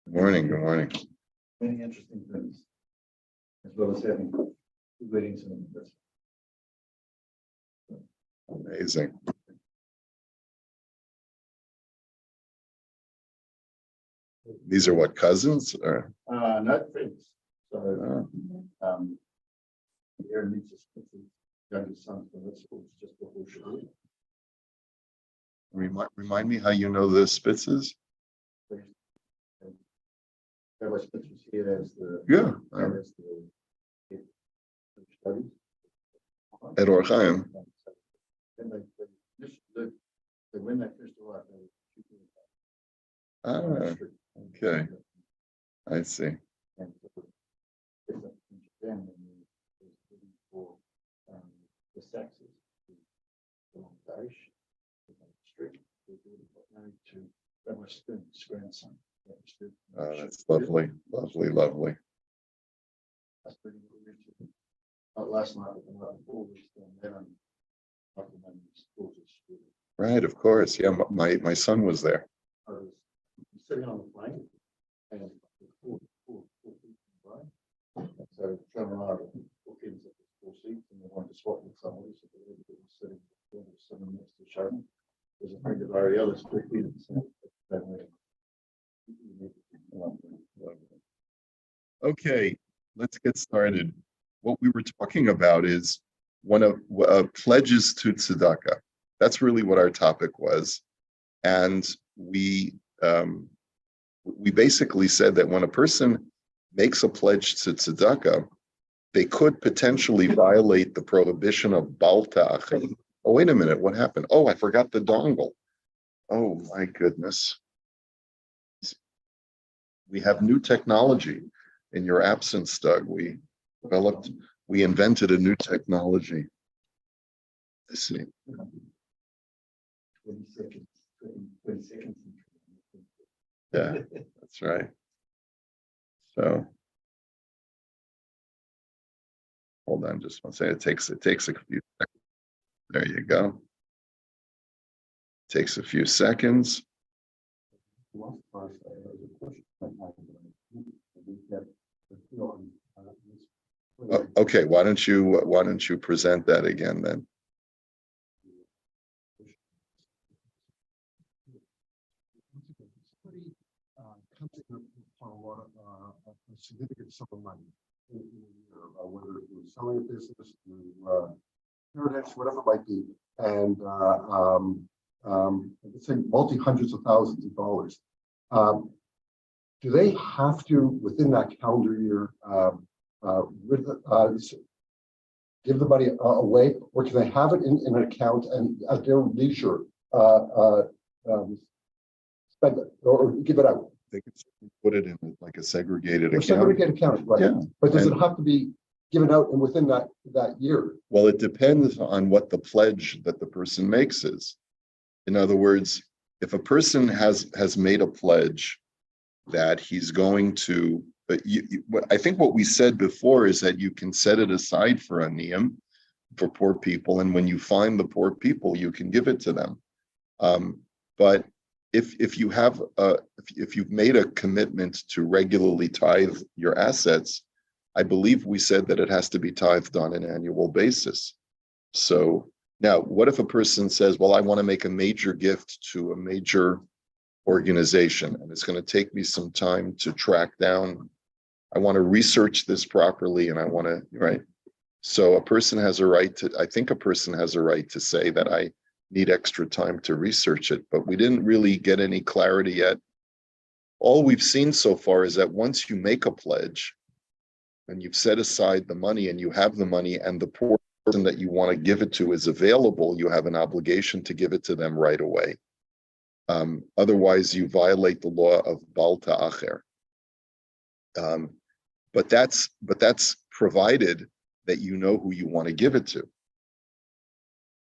Good morning, good morning. Many interesting things, as well as having two weddings in this. Amazing. These are what, cousins or? Not friends. So, Aaron meets his youngest son from the school just before she leaves. Remind me how you know the Spitzes? Rabbi Spitz was here as the Yeah. as the studies. At Or Chaim. Then they when they first arrived, they were shooting Okay, I see. and so it's up in Japan, and they was looking for the sexes to go on Daesh, on the street. They got married to Rabbi Spitz's grandson. Oh, that's lovely, lovely, lovely. That's pretty good. Last night, the night before, we met on Right, of course. Yeah, my son was there. I was sitting on the plane and four people, right? So Trevor and I were bookings at the 4 seats and they wanted to swap with somebody, so they were sitting next to Choshen. There's a friend of Ariela's quickly. Okay, let's get started. What we were talking about is one of pledges to tzedakah. That's really what our topic was, and we basically said that when a person makes a pledge to tzedakah, they could potentially violate the prohibition of bal ta'achim. Oh, wait a minute, what happened? Oh, I forgot the dongle. Oh my goodness. We have new technology. In your absence, Doug, we invented a new technology. Let's see. 20 seconds. 20 seconds. Yeah, that's right. So hold on just one second. It takes a few seconds. There you go. Takes a few seconds. Okay, why don't you present that again then? A significant sum of money, whether it was selling a business, inheritance, whatever it might be, and let's say multi-hundreds of thousands of dollars. Do they have to, within that calendar year, give the money away, or can they have it in an account and at their leisure spend it or give it out? They could put it in like a segregated account. Segregated account, right? Yeah. But does it have to be given out and within that year? Well, it depends on what the pledge that the person makes is. In other words, if a person has made a pledge that he's going to, I think what we said before is that you can set it aside for a niyam for poor people, and when you find the poor people, you can give it to them. But if you've made a commitment to regularly tithe your assets, I believe we said that it has to be tithed on an annual basis. So now, what if a person says, well, I want to make a major gift to a major organization, and it's going to take me some time to track down. I want to research this properly, and I want to, right? So a person has a right to, I think a person has a right to say that I need extra time to research it, but we didn't really get any clarity yet. All we've seen so far is that once you make a pledge and you've set aside the money and you have the money and the poor person that you want to give it to is available, you have an obligation to give it to them right away. Otherwise, you violate the law of bal ta'acher. But that's provided that you know who you want to give it to.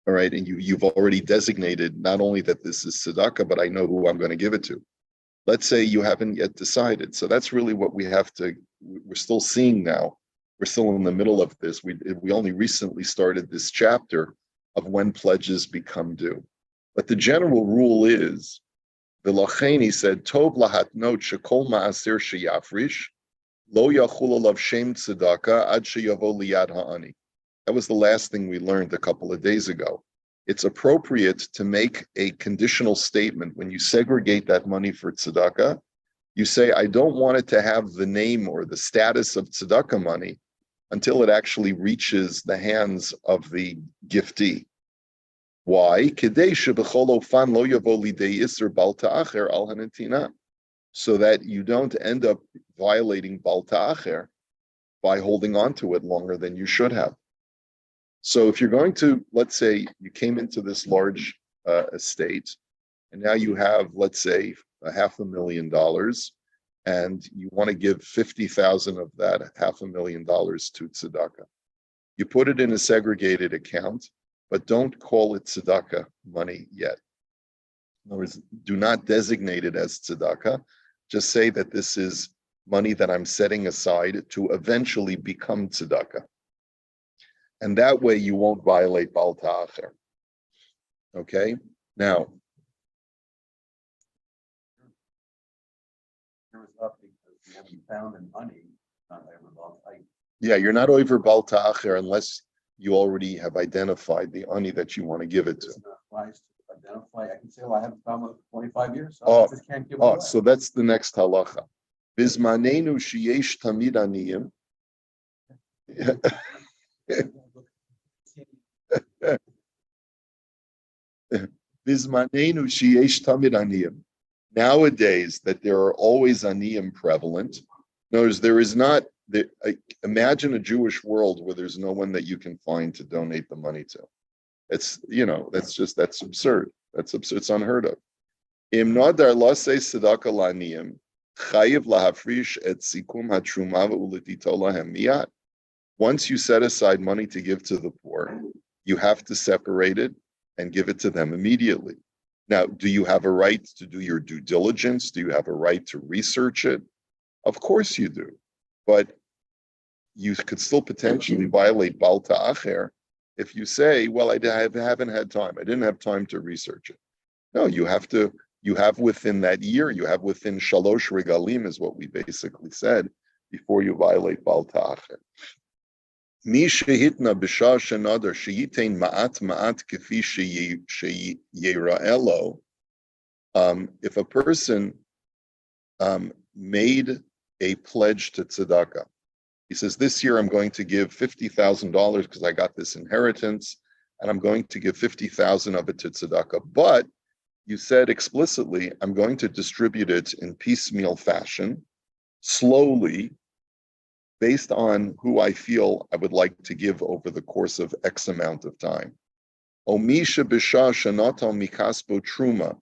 All right, and you've already designated not only that this is tzedakah, but I know who I'm going to give it to. Let's say you haven't yet decided. So that's really what we're still seeing now. We're still in the middle of this. We only recently started this chapter of when pledges become due. But the general rule is V'lochein, he said, Tov lahatnot shekol ma'aser sheyafrish, lo yachul alav shem tzedakah ad sheyavo liyad ha'ani. That was the last thing we learned a couple of days ago. It's appropriate to make a conditional statement when you segregate that money for tzedakah. You say, I don't want it to have the name or the status of tzedakah money until it actually reaches the hands of the giftee. Why? So that you don't end up violating bal ta'acher by holding on to it longer than you should have. So if you're going to, let's say you came into this large estate, and now you have, let's say, $500,000, and you want to give 50,000 of that $500,000 to tzedakah. You put it in a segregated account, but don't call it tzedakah money yet. In other words, do not designate it as tzedakah. Just say that this is money that I'm setting aside to eventually become tzedakah. And that way you won't violate bal ta'acher. Okay? Now, There was up because we haven't found an money, not ever long. yeah, you're not over bal ta'acher unless you already have identified the ani that you want to give it to. It's not wise to identify. I can say, well, I haven't found one for 25 years, so Oh, I just can't give it away. so that's the next halacha. Bizmanenu sheyesh tamid aniyim. Bizmanenu sheyesh tamid aniyim. Nowadays, that there are always aniyim prevalent. Notice there is not. Imagine a Jewish world where there's no one that you can find to donate the money to. It's that's absurd. That's absurd. It's unheard of. Im nadar lasei tzedakah laniyim chayiv lahafrish et sikum hatruma ve'uletito lahem miyad. Once you set aside money to give to the poor, you have to separate it and give it to them immediately. Now, do you have a right to do your due diligence? Do you have a right to research it? Of course you do. But you could still potentially violate bal ta'acher if you say, well, I haven't had time. I didn't have time to research it. No, you have within that year, you have within shalosh regalim is what we basically said before you violate bal ta'acher. Mi shehitna b'shah shenadar sheyitain ma'at kefi sheyira'elo. If a person made a pledge to tzedakah, he says, this year I'm going to give $50,000 because I got this inheritance, and I'm going to give 50,000 of it to tzedakah. But you said explicitly, I'm going to distribute it in piecemeal fashion, slowly, based on who I feel I would like to give over the course of X amount of time. Omisha b'shah shanatal mikasbo truma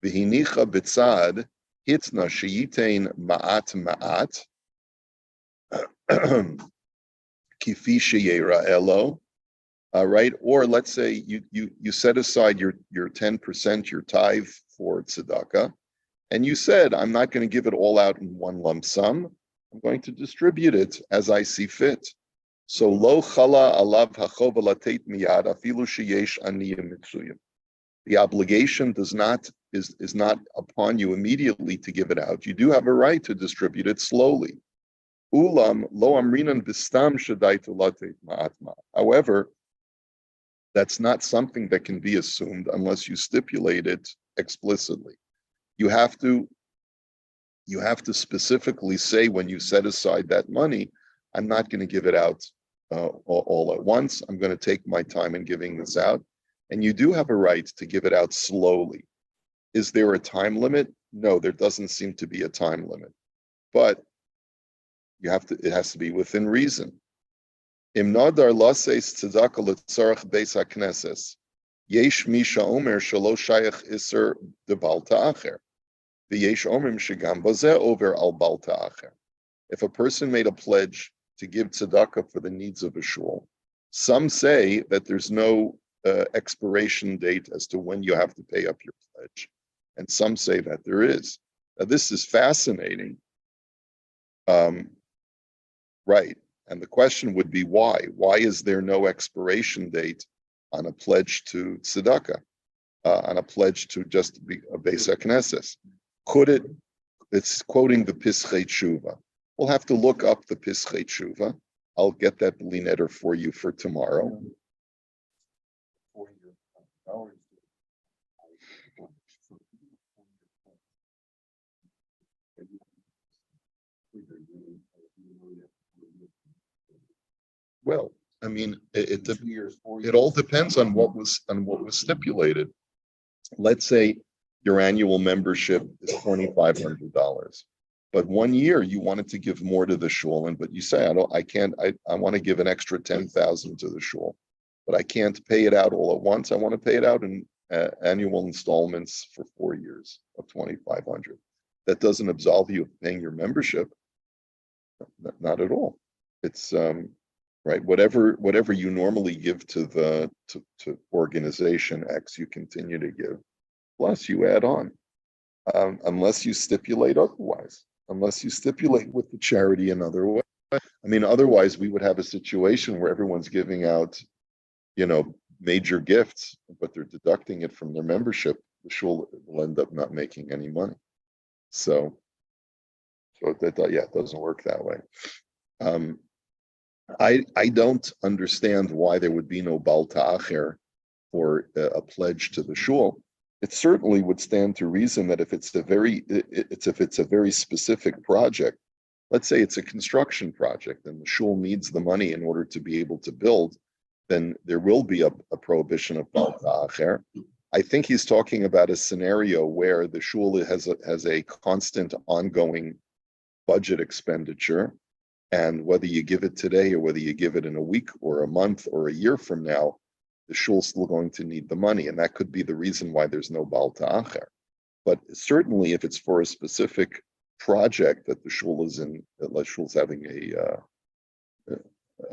v'hinicha b'tzad hitna sheyitain ma'at kifi sheyira'elo. Right? Or let's say you set aside your 10%, your tithe for tzedakah, and you said, I'm not going to give it all out in one lump sum. I'm going to distribute it as I see fit. So lo chala alav hachova latet miyad afilu sheyesh aniyim mitzuyim. The obligation is not upon you immediately to give it out. You do have a right to distribute it slowly. Ulam lo amrinan bistam shadaitu latet ma'atma. However, that's not something that can be assumed unless you stipulate it explicitly. You have to specifically say when you set aside that money, I'm not going to give it out all at once. I'm going to take my time in giving this out. And you do have a right to give it out slowly. Is there a time limit? No, there doesn't seem to be a time limit. But it has to be within reason. Im nadar laseis tzedakah letzarach beis hakneses. Yesh misha omer shelo shayach iser de bal ta'acher. V'yesh omrim shegam bazeh over al bal ta'acher. If a person made a pledge to give tzedakah for the needs of a shul, some say that there's no expiration date as to when you have to pay up your pledge, and some say that there is. Now, this is fascinating, right? And the question would be why? Why is there no expiration date on a pledge to tzedakah? on a pledge to just be a Beis HaKnesses. Could it? It's quoting the Pischei Tshuva. We'll have to look up the Pischei Tshuva. I'll get that letter for you for tomorrow. Well, I mean, it all depends on what was stipulated. Let's say your annual membership is $2,500, but 1 year you wanted to give more to the shul, but you say, I want to give an extra 10,000 to the shul, but I can't pay it out all at once. I want to pay it out in annual installments for 4 years of 2,500. That doesn't absolve you of paying your membership. Not at all. It's right. Whatever you normally give to organization X, you continue to give. Plus, you add on, unless you stipulate otherwise. Unless you stipulate with the charity another way. I mean, otherwise we would have a situation where everyone's giving out, major gifts, but they're deducting it from their membership. The shul will end up not making any money. So that it doesn't work that way. I don't understand why there would be no bal ta'acher for a pledge to the shul. It certainly would stand to reason that if it's a very specific project, let's say it's a construction project and the shul needs the money in order to be able to build, then there will be a prohibition of bal ta'acher. I think he's talking about a scenario where the shul has a constant ongoing budget expenditure, and whether you give it today or whether you give it in a week or a month or a year from now, the shul's still going to need the money, and that could be the reason why there's no bal ta'acher. But certainly, if it's for a specific project that the shul is in, that the shul's having a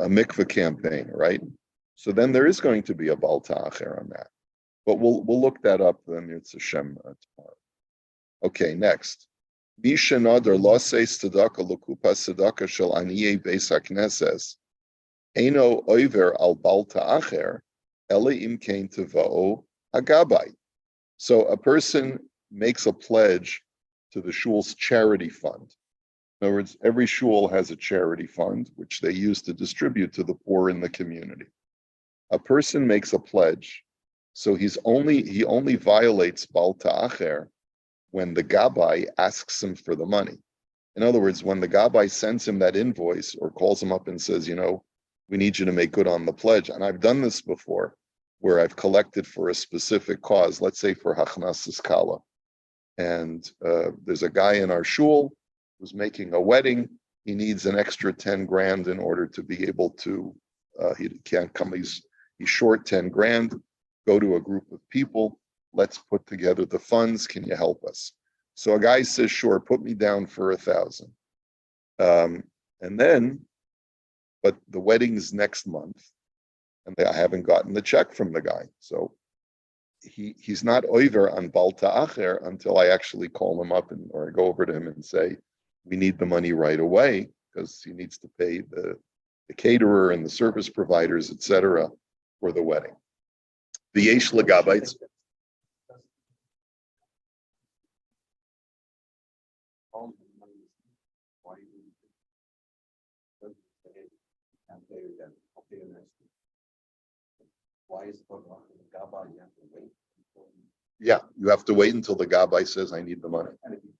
mikveh campaign, right? So then there is going to be a bal ta'acher on that. But we'll look that up then. It's Hashem tomorrow. Okay, next. Bishanadar losei tzedakah lukupa tzedakah shel aniyei beis hakneses eino oiver al bal ta'acher ele im kein teva'o hagabai. So a person makes a pledge to the shul's charity fund. In other words, every shul has a charity fund which they use to distribute to the poor in the community. A person makes a pledge, so he only violates bal ta'acher when the gabbai asks him for the money. In other words, when the gabbai sends him that invoice or calls him up and says, we need you to make good on the pledge. And I've done this before, where I've collected for a specific cause, let's say for Hachnas Kala. And there's a guy in our shul who's making a wedding. He needs an extra 10 grand in order to be able to, he can't come, he's short 10 grand, go to a group of people. Let's put together the funds. Can you help us? So a guy says, sure, put me down for 1,000. And then, but the wedding's next month, and I haven't gotten the check from the guy. So he's not oiver on bal ta'acher until I actually call him up or I go over to him and say, we need the money right away because he needs to pay the caterer and the service providers, etc., for the wedding. The yesh legabites. Why is the gabbai you have to wait? Yeah, you have to wait until the gabbai says, I need the money. And if you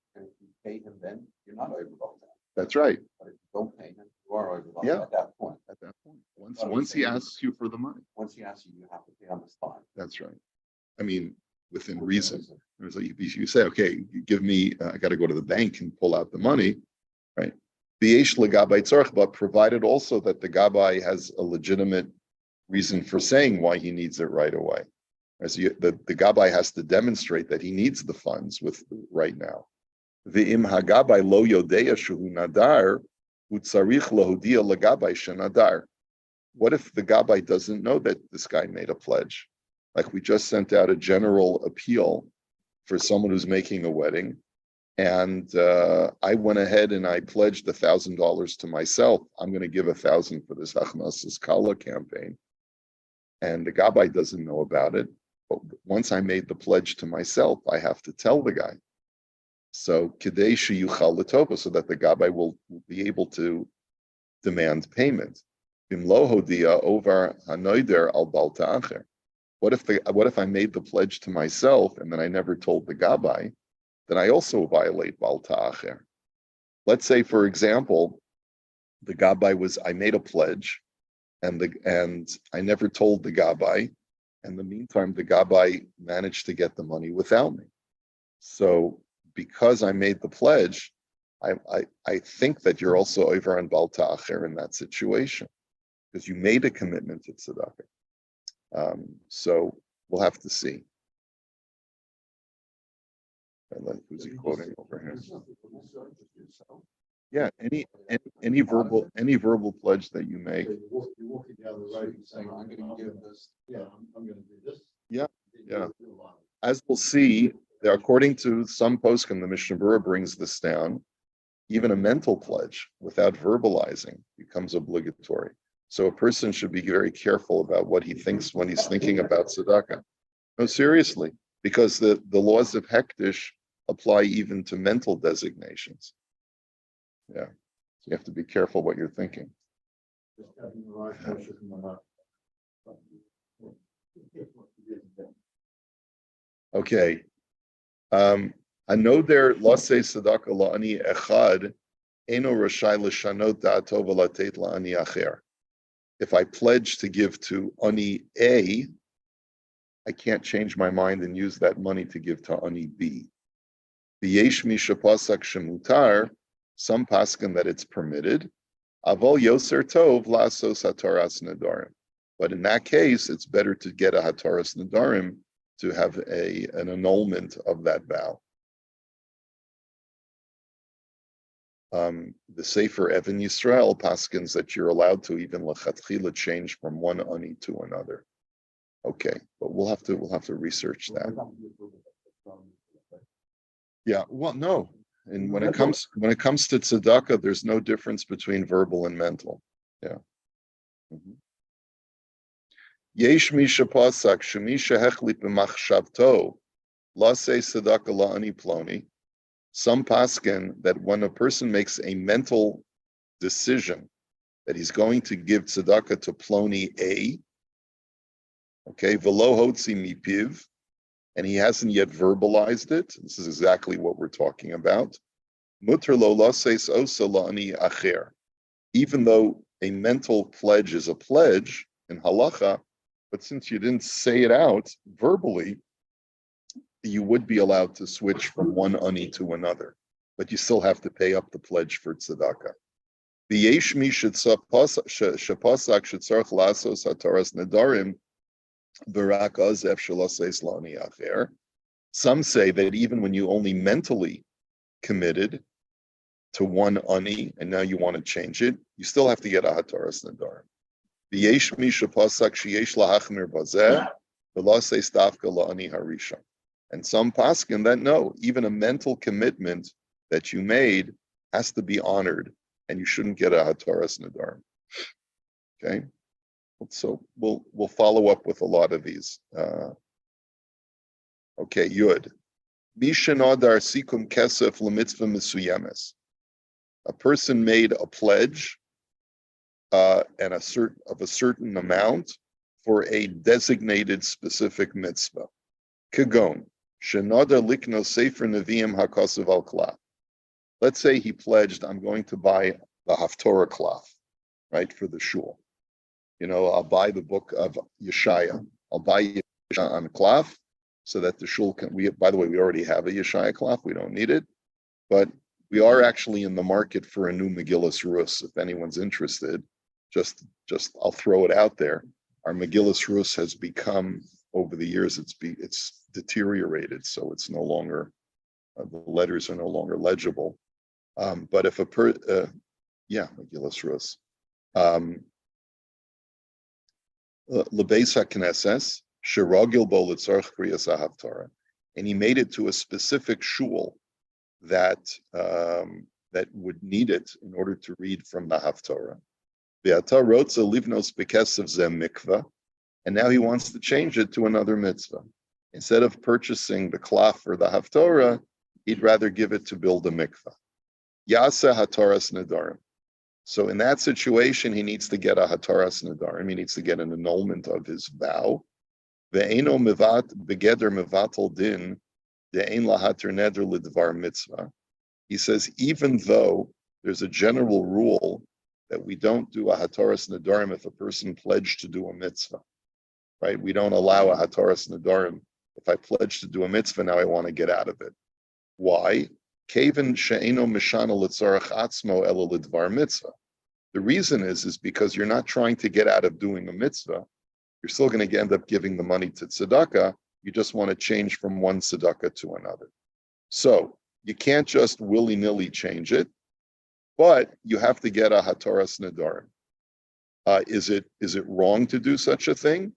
pay him then, you're not over bal ta'acher. That's right. But if you don't pay him, you are over bal ta'acher Yeah. at that point. At that point, once he asks you for the money. Once he asks you, you have to pay on the spot. That's right. I mean, within reason. It's like you say, okay, you give me, I got to go to the bank and pull out the money, right? But provided also that the gabbai has a legitimate reason for saying why he needs it right away. As the gabbai has to demonstrate that he needs the funds with right now. V'im hagabbai lo yodeya shuhu nadar utzarich lahodia legabbai shenadar. What if the gabbai doesn't know that this guy made a pledge? Like we just sent out a general appeal for someone who's making a wedding, and I went ahead and I pledged $1,000 to myself. I'm going to give 1,000 for this Hachnas Kala campaign, and the gabbai doesn't know about it. But once I made the pledge to myself, I have to tell the guy. So Kadei Sheyuchal L'Tova, so that the Gabbai will be able to demand payment. Bimlo Hodia over Hanoider al Balta Acher. What if I made the pledge to myself and then I never told the Gabbai? Then I also violate Balta Acher. Let's say, for example, the Gabbai I made a pledge, and I never told the Gabbai. In the meantime, the Gabbai managed to get the money without me. So because I made the pledge, I think that you're also over on Balta Acher in that situation, because you made a commitment to tzedakah. So we'll have to see. Who's he quoting over here? Yeah, any verbal pledge that you make. You're walking down the road and saying, I'm going to give this. Yeah, I'm going to do this. Yeah. As we'll see, according to some poskim, the Mishnah Berurah brings this down. Even a mental pledge without verbalizing becomes obligatory. So a person should be very careful about what he thinks when he's thinking about tzedakah. No, seriously, because the laws of hektish apply even to mental designations. Yeah, so you have to be careful what you're thinking. Okay. I know there lase tzedakah la'ani echad eno rashai l'shanot da'ato v'latet la'ani acher. If I pledge to give to ani A, I can't change my mind and use that money to give to ani B. V'yesh mi shepasak shemutar, some paskin that it's permitted. Avol yoser tov lasos hataras nedarim. But in that case, it's better to get a hataras nedarim to have an annulment of that vow. The Sefer Even Yisrael paskins that you're allowed to even lechatchila change from one ani to another. Okay, but we'll have to research that. Yeah, well, no, and when it comes to tzedakah, there's no difference between verbal and mental. Yeah. Yesh mi shepasak shemi shehechli b'machshavto lasei tzedakah la'ani ploni. Some paskin that when a person makes a mental decision that he's going to give tzedakah to ploni A, okay, velo hotzi mipiv, and he hasn't yet verbalized it. This is exactly what we're talking about. Mutter lo laseis osa la'ani acher. Even though a mental pledge is a pledge in halacha, but since you didn't say it out verbally, you would be allowed to switch from one ani to another, but you still have to pay up the pledge for tzedakah. V'yesh mi shepasak shetzarch lasos hataras nedarim v'rak azef shelaseis la'ani acher. Some say that even when you only mentally committed to one ani and now you want to change it, you still have to get a hataras nedarim. V'yesh mi shepasak sheyesh lahachmir bazeh v'laseis dafka la'ani harisha. And some paskin that no, even a mental commitment that you made has to be honored, and you shouldn't get a hataras nedarim. Okay, so we'll follow up with a lot of these. Okay, Yud. Mishanadar sikum kesef lemitzvah misuyemes. A person made a pledge and a certain amount for a designated specific mitzvah. Kagon. Shenada likno sefer neviim hakasav al klaf. Let's say he pledged, I'm going to buy the Haftorah cloth, right, for the shul. I'll buy the book of Yeshaya. I'll buy Yeshaya on cloth so that the shul can. By the way, we already have a Yeshaya cloth. We don't need it, but we are actually in the market for a new Megillas Rus. If anyone's interested, just I'll throw it out there. Our Megillas Rus has become, over the years, it's deteriorated, so it's no longer, the letters are no longer legible. But if Megillas Rus, Lebeis HaKnesses, Shiragil Bo L'Tzarech Kriyas HaHaftarah, and he made it to a specific shul that would need it in order to read from the Haftarah. Ve'ata rotza livnos bekesav zeh mikvah, and now he wants to change it to another mitzvah. Instead of purchasing the cloth for the haftorah, he'd rather give it to build a mikvah. Yasa hataras nedarim. So in that situation, he needs to get a hataras nedarim. He needs to get an annulment of his vow. Ve'eno mivat begeder mivatal din de'ein lahater neder lidvar mitzvah. He says, even though there's a general rule that we don't do a hataras nedarim if a person pledged to do a mitzvah, right? We don't allow a hataras nedarim. If I pledge to do a mitzvah, now I want to get out of it. Why? Kaven she'eno mishana litzarach atzmo ela lidvar mitzvah. The reason is because you're not trying to get out of doing a mitzvah. You're still going to end up giving the money to tzedakah. You just want to change from one tzedakah to another. So you can't just willy-nilly change it, but you have to get a hataras nedarim. Is it wrong to do such a thing?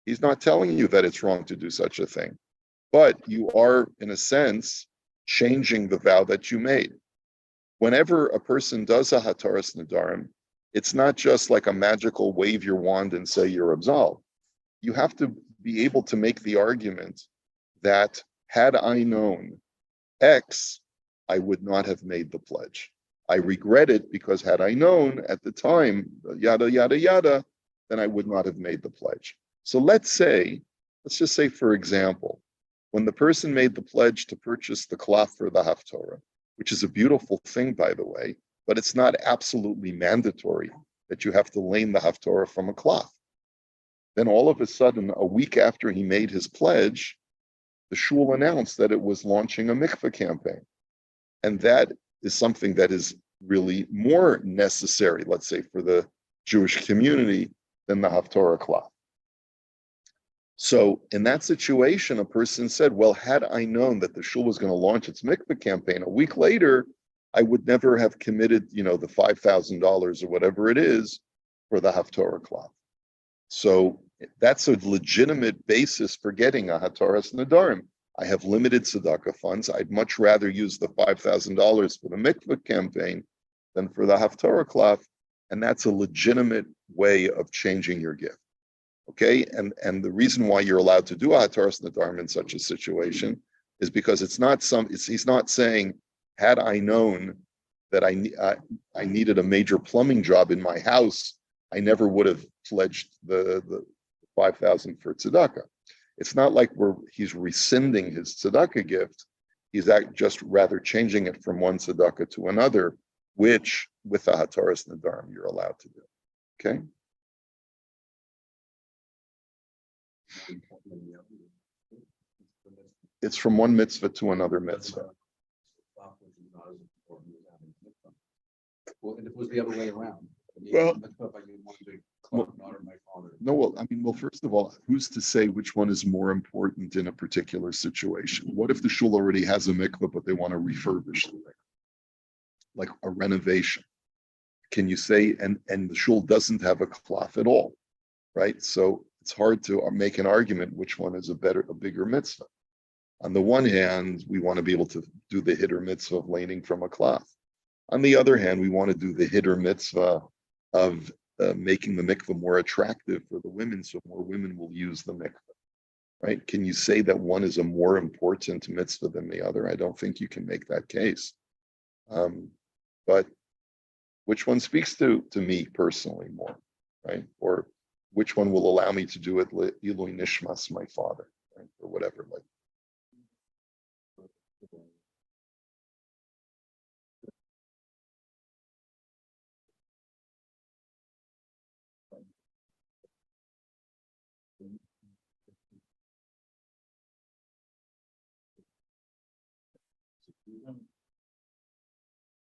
He's not telling you that it's wrong to do such a thing, but you are, in a sense, changing the vow that you made. Whenever a person does a hataras nedarim, it's not just like a magical wave your wand and say you're absolved. You have to be able to make the argument that had I known X, I would not have made the pledge. I regret it because had I known at the time, yada, yada, yada, then I would not have made the pledge. So let's just say, for example, when the person made the pledge to purchase the cloth for the haftorah, which is a beautiful thing, by the way, but it's not absolutely mandatory that you have to lane the haftorah from a cloth. Then all of a sudden, a week after he made his pledge, the shul announced that it was launching a mikveh campaign. And that is something that is really more necessary, let's say, for the Jewish community than the haftorah cloth. So in that situation, a person said, well, had I known that the shul was going to launch its mikveh campaign a week later, I would never have committed, the $5,000 or whatever it is for the haftorah cloth. So that's a legitimate basis for getting a hataras nedarim. I have limited tzedakah funds. I'd much rather use the $5,000 for the mikveh campaign than for the haftorah cloth, and that's a legitimate way of changing your gift. Okay, and the reason why you're allowed to do a hataras nedarim in such a situation is because he's not saying, had I known that I needed a major plumbing job in my house, I never would have pledged the 5,000 for tzedakah. It's not like he's rescinding his tzedakah gift. He's just rather changing it from one tzedakah to another, which with the hataras nedarim you're allowed to do. Okay. It's from one mitzvah to another mitzvah. Well, it was the other way around. Well, No, well, first of all, who's to say which one is more important in a particular situation? What if the shul already has a mikvah, but they want to refurbish the mikvah, like a renovation? Can you say, and the shul doesn't have a cloth at all, right? So it's hard to make an argument which one is a bigger mitzvah. On the one hand, we want to be able to do the hitter mitzvah of laning from a cloth. On the other hand, we want to do the hitter mitzvah of making the mikvah more attractive for the women, so more women will use the mikvah, right? Can you say that one is a more important mitzvah than the other? I don't think you can make that case. But which one speaks to me personally more, right? Or which one will allow me to do it, Ilui Nishmas, my father, right? Or whatever, like.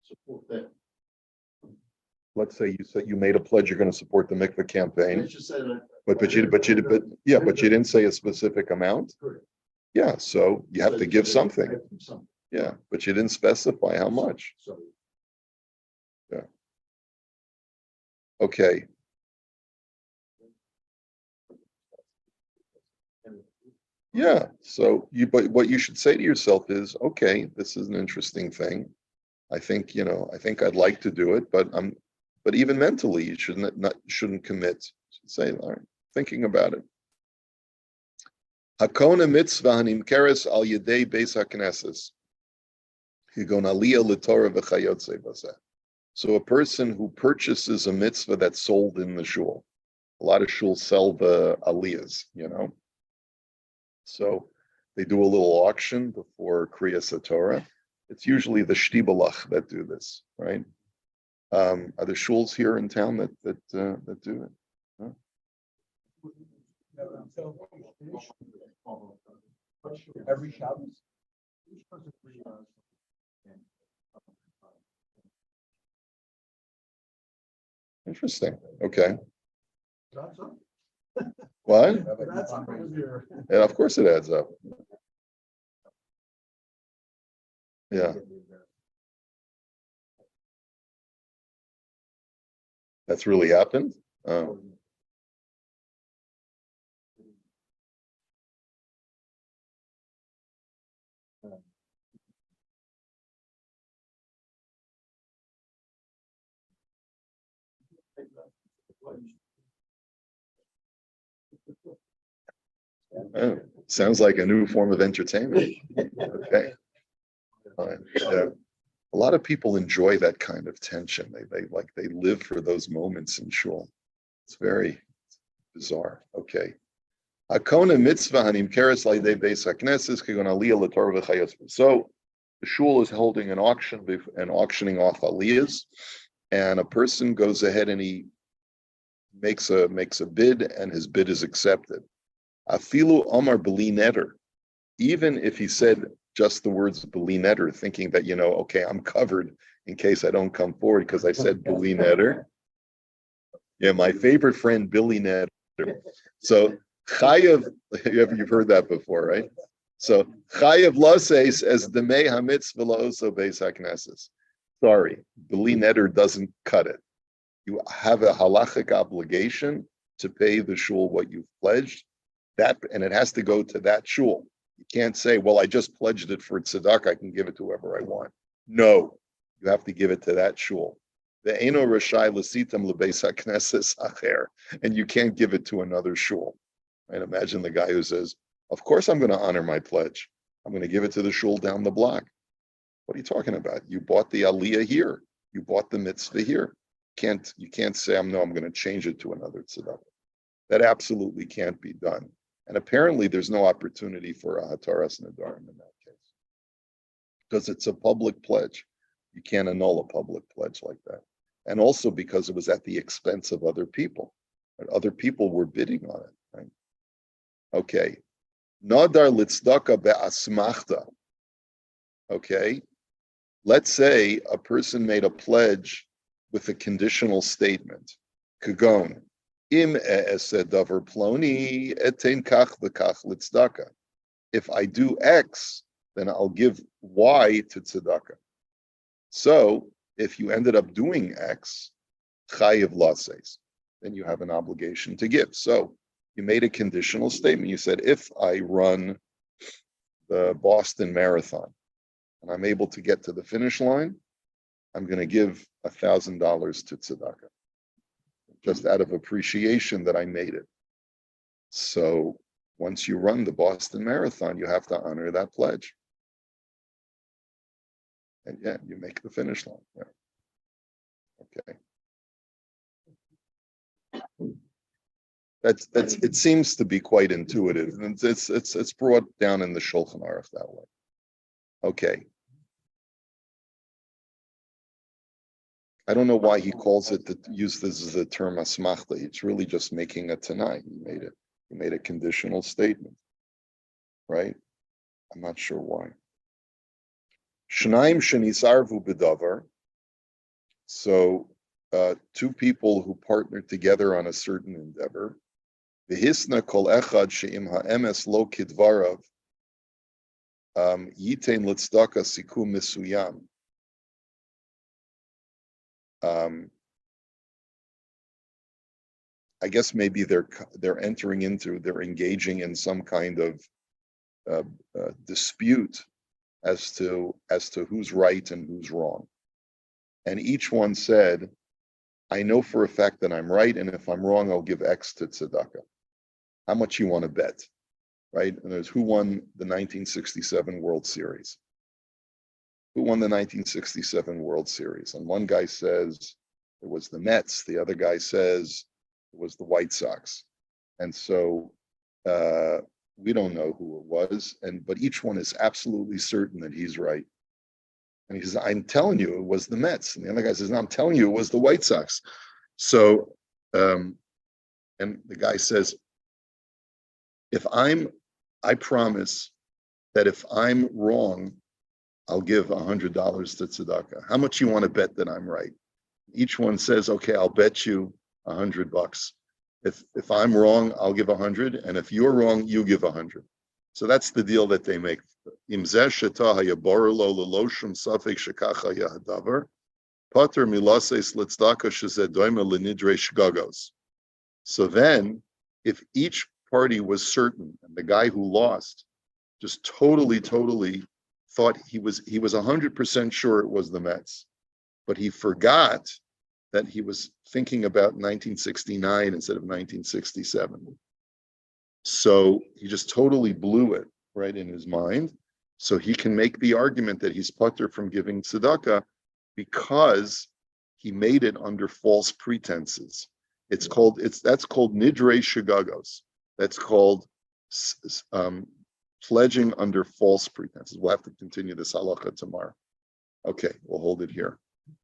Support that. Let's say you made a pledge you're going to support the mikveh campaign, Let's just say that. but you didn't say a specific amount. Correct. Yeah, so you have to give something. Yeah, but you didn't specify how much. So. Yeah. Okay. Yeah. So but what you should say to yourself is, okay, this is an interesting thing. I think I'd like to do it, but even mentally, you shouldn't commit. You should say, all right, thinking about it. Hakona mitzvah hanimkeres al yedei beis hakneses. Higon aliyah l'torah v'chayotze baseh. So a person who purchases a mitzvah that's sold in the shul. A lot of shuls sell the aliyahs, So they do a little auction before Kriyas Torah. It's usually the shtibalach that do this, right? Are there shuls here in town that do it? Huh? Every Shabbos. Interesting. Okay. That's up. What? That's up over here. Yeah, of course it adds up. Yeah, that's really happened. Sounds like a new form of entertainment. Okay. Yeah. A lot of people enjoy that kind of tension. They live for those moments in shul. It's very bizarre. Okay. Hakona mitzvah hanimkeres laydei beis hakneses kigon aliyah l'torah v'chayos. So the shul is holding an auction and auctioning off aliyahs, and a person goes ahead and he makes a bid, and his bid is accepted. Afilu Omar b'li neder, even if he said just the words b'li neder, thinking that okay, I'm covered in case I don't come forward because I said b'li neder. Yeah, my favorite friend Billy Neder. So Chayev, you've heard that before, right? So Chayev Lases as the Mei HaMitzvah La'oso Beis HaKnesses. Sorry, B'li Neder doesn't cut it. You have a halachic obligation to pay the shul what you've pledged, and it has to go to that shul. You can't say, well, I just pledged it for tzedakah, I can give it to whoever I want. No, you have to give it to that shul. The Eino Rashai Lasitam Lebeis HaKnesses Acher, and you can't give it to another shul. Right? Imagine the guy who says, of course I'm going to honor my pledge. I'm going to give it to the shul down the block. What are you talking about? You bought the aliyah here. You bought the mitzvah here. You can't say, I'm going to change it to another tzedakah. That absolutely can't be done. And apparently there's no opportunity for a hataras nedarim in that case. Because it's a public pledge. You can't annul a public pledge like that. And also because it was at the expense of other people. Right? Other people were bidding on it. Right? Okay. Nadar litzdaka be'asmachta. Okay. Let's say a person made a pledge with a conditional statement. Kagon. Im davar ploni etein kach v'kach litzdaka. If I do X, then I'll give Y to tzedakah. So if you ended up doing X, chayiv lases, then you have an obligation to give. So you made a conditional statement. You said, if I run the Boston Marathon and I'm able to get to the finish line, I'm going to give $1,000 to tzedakah, just out of appreciation that I made it. So once you run the Boston Marathon, you have to honor that pledge. And yeah, you make the finish line. Yeah. Okay. That's it seems to be quite intuitive, and it's brought down in the Shulchan Aruch that way. Okay. I don't know why he calls it use this as the term asmachta. It's really just making a tanai. He made a conditional statement, right? I'm not sure why. Shnaim shenisarvu bedavar. So two people who partnered together on a certain endeavor. V'hisna kol echad she'im ha'emes lo kidvarav yitain litzdaka sikum misuyam. I guess maybe they're engaging in some kind of dispute as to who's right and who's wrong. And each one said, I know for a fact that I'm right, and if I'm wrong, I'll give X to tzedakah. How much you want to bet? right? And there's who won the 1967 World Series. Who won the 1967 World Series? And one guy says it was the Mets. The other guy says it was the White Sox. And so we don't know who it was, but each one is absolutely certain that he's right. And he says, I'm telling you it was the Mets. And the other guy says, no, I'm telling you it was the White Sox. So, and the guy says, I promise that if I'm wrong, I'll give $100 to tzedakah. How much you want to bet that I'm right? Each one says, okay, I'll bet you $100. If I'm wrong, I'll give 100, and if you're wrong, you give 100. So that's the deal that they make. So then, if each party was certain, and the guy who lost just totally thought he was 100% sure it was the Mets, but he forgot that he was thinking about 1969 instead of 1967. So he just totally blew it right in his mind. So he can make the argument that he's putter from giving tzedakah because he made it under false pretenses. That's called nidrei shigagos. That's called pledging under false pretenses. We'll have to continue this halacha tomorrow. Okay, we'll hold it here.